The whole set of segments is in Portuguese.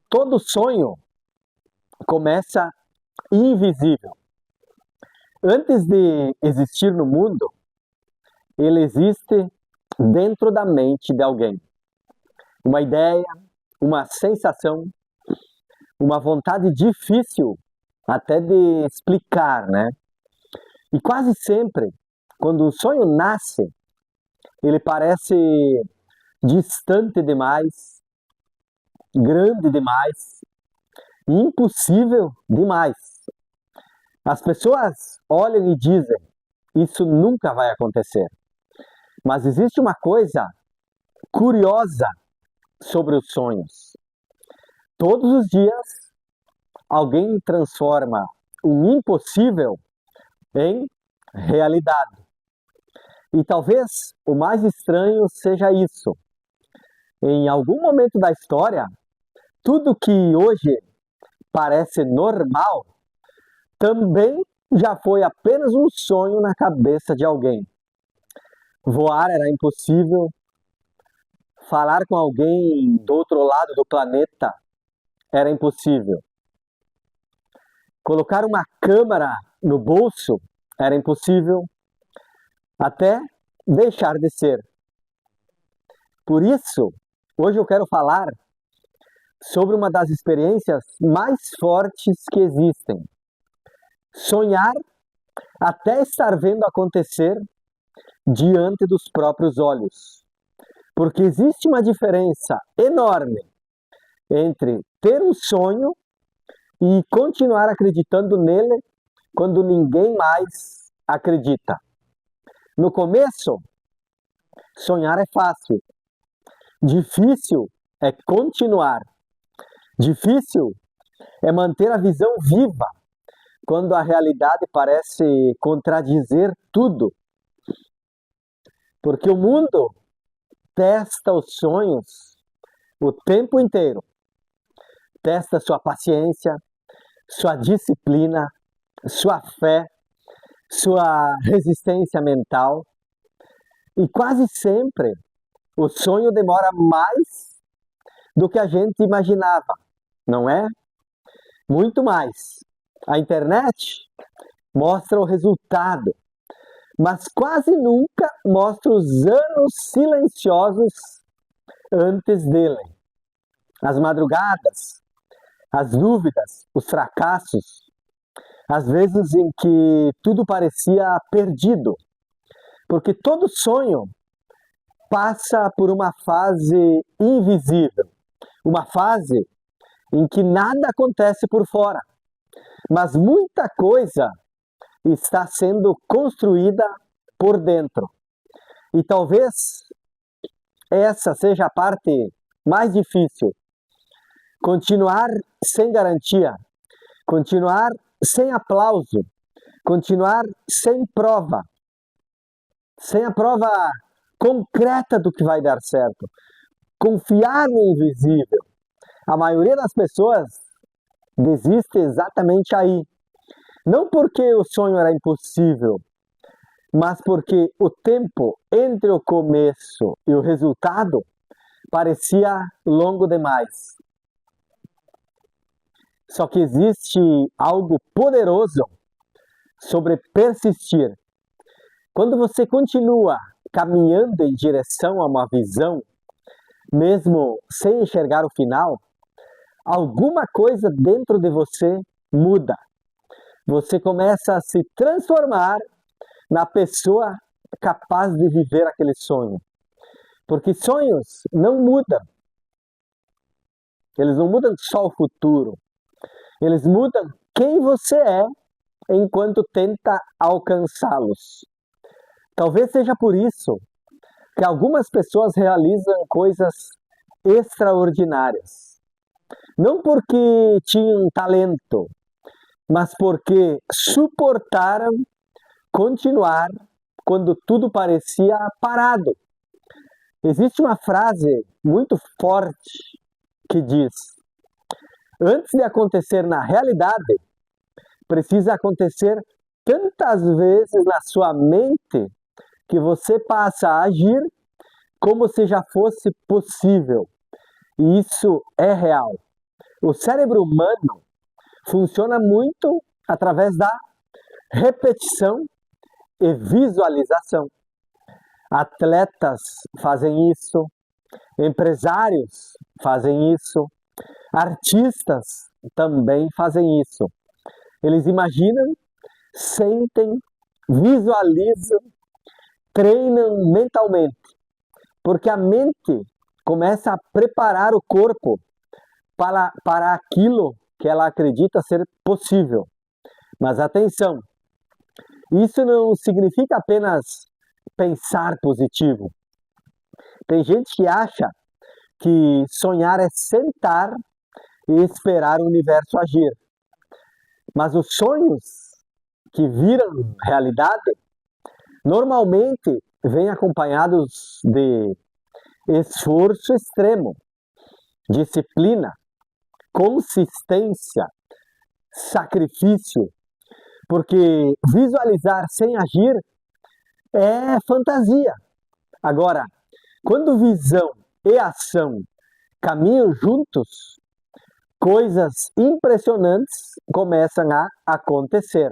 Todo sonho começa invisível. Antes de existir no mundo, ele existe dentro da mente de alguém. Uma ideia, uma sensação, uma vontade difícil até de explicar, né? E quase sempre, quando o sonho nasce, ele parece distante demais, grande demais, impossível demais. As pessoas olham e dizem, isso nunca vai acontecer. Mas existe uma coisa curiosa sobre os sonhos. Todos os dias, alguém transforma o impossível em realidade. E talvez o mais estranho seja isso. Em algum momento da história, tudo que hoje parece normal também já foi apenas um sonho na cabeça de alguém. Voar era impossível, falar com alguém do outro lado do planeta era impossível. Colocar uma câmera no bolso era impossível, até deixar de ser. Por isso, hoje eu quero falar sobre uma das experiências mais fortes que existem. Sonhar até estar vendo acontecer diante dos próprios olhos. Porque existe uma diferença enorme entre ter um sonho e continuar acreditando nele quando ninguém mais acredita. No começo, sonhar é fácil. Difícil é continuar. Difícil é manter a visão viva quando a realidade parece contradizer tudo. Porque o mundo testa os sonhos o tempo inteiro. Testa sua paciência, sua disciplina, sua fé, sua resistência mental. E quase sempre o sonho demora mais do que a gente imaginava, não é? Muito mais. A internet mostra o resultado, mas quase nunca mostra os anos silenciosos antes dele. As madrugadas, as dúvidas, os fracassos, as vezes em que tudo parecia perdido. Porque todo sonho passa por uma fase invisível, uma fase em que nada acontece por fora, mas muita coisa está sendo construída por dentro. E talvez essa seja a parte mais difícil. Continuar sem garantia, continuar sem aplauso, continuar sem a prova concreta do que vai dar certo. Confiar no invisível. A maioria das pessoas desiste exatamente aí. Não porque o sonho era impossível, mas porque o tempo entre o começo e o resultado parecia longo demais. Só que existe algo poderoso sobre persistir. Quando você continua caminhando em direção a uma visão, mesmo sem enxergar o final, alguma coisa dentro de você muda. Você começa a se transformar na pessoa capaz de viver aquele sonho. Porque sonhos não mudam. Eles não mudam só o futuro. Eles mudam quem você é enquanto tenta alcançá-los. Talvez seja por isso que algumas pessoas realizam coisas extraordinárias. Não porque tinham talento, mas porque suportaram continuar quando tudo parecia parado. Existe uma frase muito forte que diz: antes de acontecer na realidade, precisa acontecer tantas vezes na sua mente que você passa a agir como se já fosse possível. E isso é real. O cérebro humano funciona muito através da repetição e visualização. Atletas fazem isso, empresários fazem isso, artistas também fazem isso. Eles imaginam, sentem, visualizam, treinam mentalmente, porque a mente começa a preparar o corpo para aquilo que ela acredita ser possível. Mas atenção, isso não significa apenas pensar positivo. Tem gente que acha que sonhar é sentar e esperar o universo agir. Mas os sonhos que viram realidade normalmente vêm acompanhados de esforço extremo, disciplina, consistência, sacrifício, porque visualizar sem agir é fantasia. Agora, quando visão e ação caminham juntos, coisas impressionantes começam a acontecer.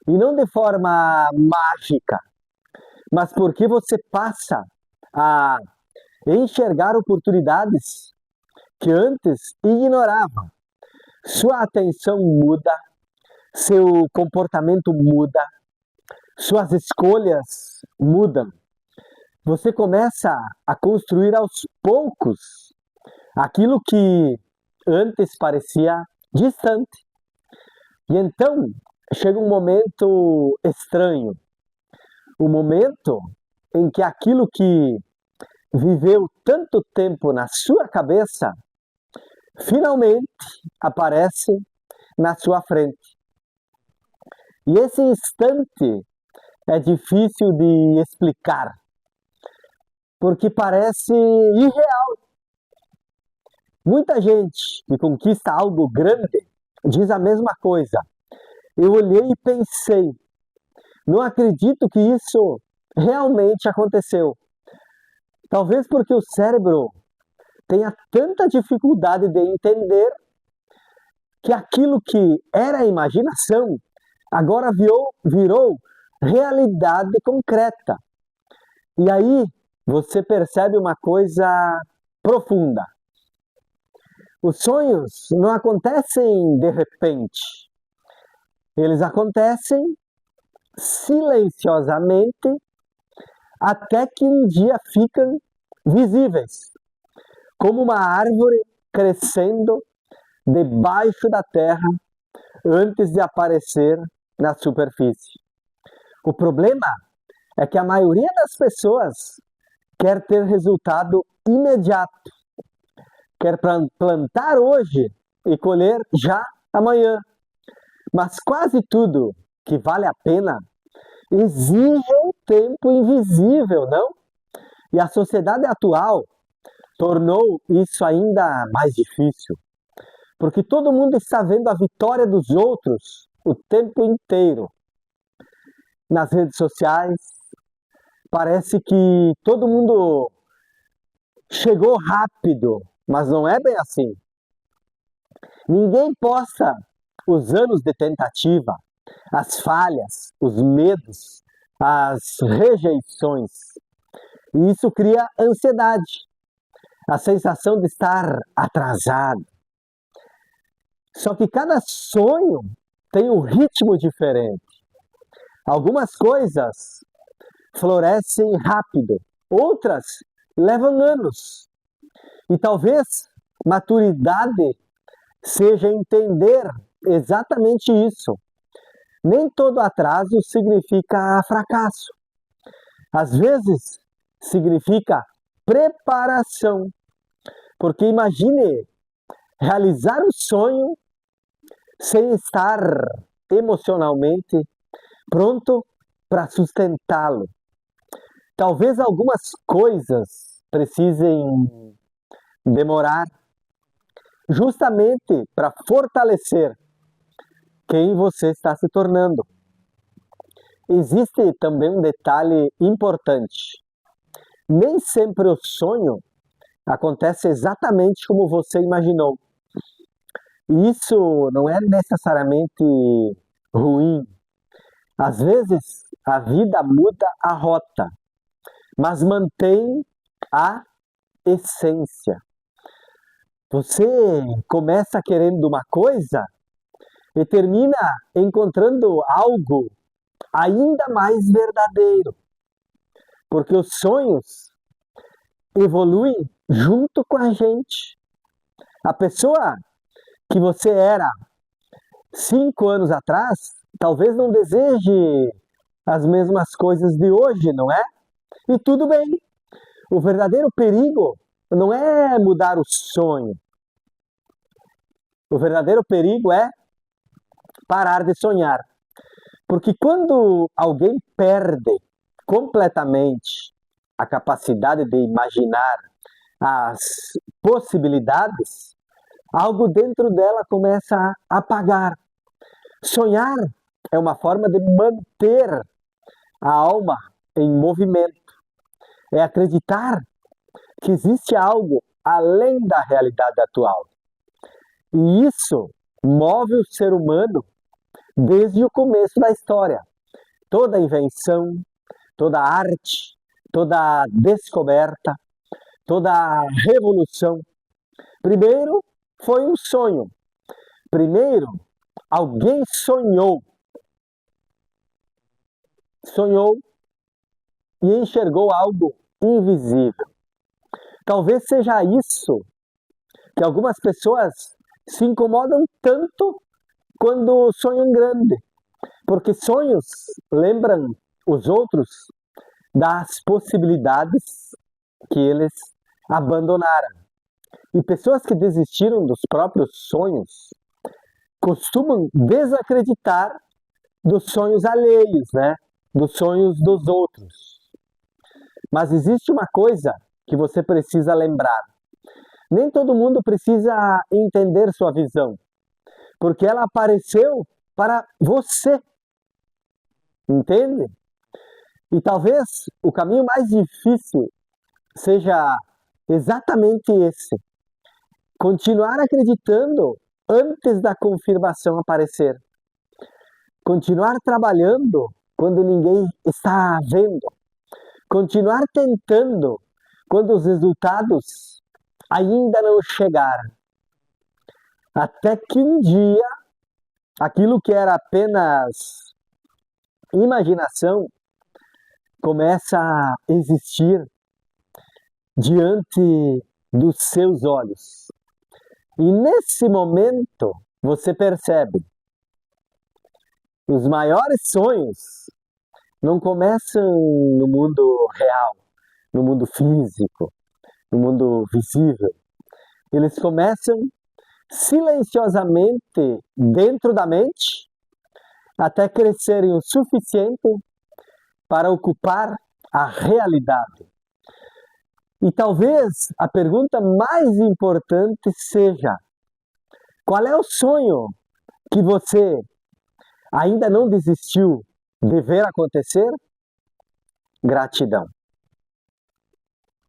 E não de forma mágica, mas porque você passa a enxergar oportunidades que antes ignorava. Sua atenção muda, seu comportamento muda, suas escolhas mudam. Você começa a construir aos poucos aquilo que antes parecia distante. E então chega um momento estranho, o momento em que aquilo que viveu tanto tempo na sua cabeça finalmente aparece na sua frente. E esse instante é difícil de explicar, porque parece irreal. Muita gente que conquista algo grande diz a mesma coisa. Eu olhei e pensei, não acredito que isso realmente aconteceu. Talvez porque o cérebro tenha tanta dificuldade de entender que aquilo que era imaginação agora virou realidade concreta. E aí você percebe uma coisa profunda. Os sonhos não acontecem de repente. Eles acontecem silenciosamente até que um dia ficam visíveis, como uma árvore crescendo debaixo da terra antes de aparecer na superfície. O problema é que a maioria das pessoas quer ter resultado imediato, quer plantar hoje e colher já amanhã. Mas quase tudo que vale a pena exige um tempo invisível, não? E a sociedade atual tornou isso ainda mais difícil, porque todo mundo está vendo a vitória dos outros o tempo inteiro. Nas redes sociais, parece que todo mundo chegou rápido, mas não é bem assim. Ninguém posta os anos de tentativa, as falhas, os medos, as rejeições. E isso cria ansiedade, a sensação de estar atrasado. Só que cada sonho tem um ritmo diferente. Algumas coisas florescem rápido, outras levam anos. E talvez maturidade seja entender exatamente isso. Nem todo atraso significa fracasso. Às vezes significa preparação. Porque imagine realizar o sonho sem estar emocionalmente pronto para sustentá-lo. Talvez algumas coisas precisem demorar justamente para fortalecer quem você está se tornando. Existe também um detalhe importante. Nem sempre o sonho acontece exatamente como você imaginou. E isso não é necessariamente ruim. Às vezes, a vida muda a rota, mas mantém a essência. Você começa querendo uma coisa e termina encontrando algo ainda mais verdadeiro, porque os sonhos evoluem junto com a gente. A pessoa que você era 5 anos atrás, talvez não deseje as mesmas coisas de hoje, não é? E tudo bem. O verdadeiro perigo não é mudar o sonho. O verdadeiro perigo é parar de sonhar. Porque quando alguém perde completamente a capacidade de imaginar as possibilidades, algo dentro dela começa a apagar. Sonhar é uma forma de manter a alma em movimento. É acreditar que existe algo além da realidade atual. E isso move o ser humano desde o começo da história. Toda invenção, toda arte, toda descoberta, toda revolução. Primeiro foi um sonho. Primeiro, alguém sonhou e enxergou algo invisível. Talvez seja isso que algumas pessoas se incomodam tanto quando sonham grande, porque sonhos lembram os outros das possibilidades que eles abandonaram. E pessoas que desistiram dos próprios sonhos costumam desacreditar dos sonhos alheios, né? Dos sonhos dos outros. Mas existe uma coisa que você precisa lembrar. Nem todo mundo precisa entender sua visão, porque ela apareceu para você. Entende? E talvez o caminho mais difícil seja exatamente esse. Continuar acreditando antes da confirmação aparecer. Continuar trabalhando quando ninguém está vendo. Continuar tentando quando os resultados ainda não chegaram. Até que um dia, aquilo que era apenas imaginação começa a existir diante dos seus olhos. E nesse momento, você percebe, os maiores sonhos não começam no mundo real, no mundo físico, no mundo visível. Eles começam silenciosamente dentro da mente, até crescerem o suficiente para ocupar a realidade. E talvez a pergunta mais importante seja: qual é o sonho que você ainda não desistiu de ver acontecer? Gratidão.